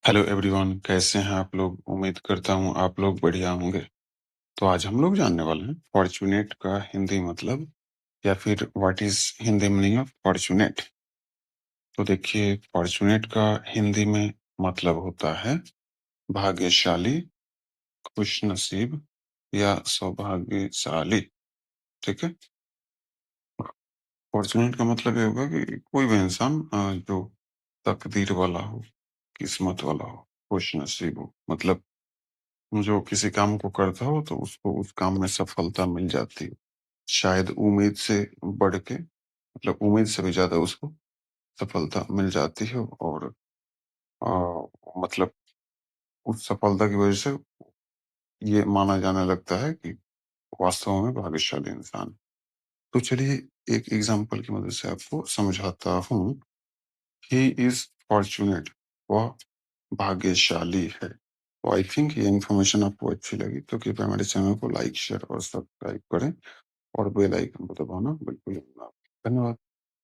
Hello everyone, कैसे हैं आप लोग? उम्मीद करता हूँ आप लोग बढ़िया होंगे। तो आज हम लोग जानने वाले हैं फॉर्च्यूनेट का हिंदी मतलब या फिर what is Hindi meaning of fortunate. तो देखिए, फॉर्च्यूनेट का हिंदी में मतलब होता है भाग्यशाली, खुशनसीब या सौभाग्यशाली। ठीक है। फॉर्च्यूनेट का मतलब ये होगा कि कोई भी इंसान जो तकदीर वाला हो, किस्मत वाला हो, खुशनसीब हो, मतलब जो किसी काम को करता हो तो उसको उस काम में सफलता मिल जाती है। शायद उम्मीद से बढ़ के, मतलब उम्मीद से भी ज़्यादा उसको सफलता मिल जाती है और मतलब उस सफलता की वज़ह से ये माना जाने लगता है कि वास्तव में भाग्यशाली इंसान है। तो चलिए एक एग्ज़ाम्पल की मदद से आपको समझाता हूँ। ही इज़ फॉर्च्यूनेट, वह भाग्यशाली है। तो आई थिंक ये इन्फॉर्मेशन आपको अच्छी लगी तो कृपया मेरे चैनल को लाइक, शेयर और सब्सक्राइब करें और बेल आइकन को दबाना बिल्कुल भी ना भूलें। धन्यवाद।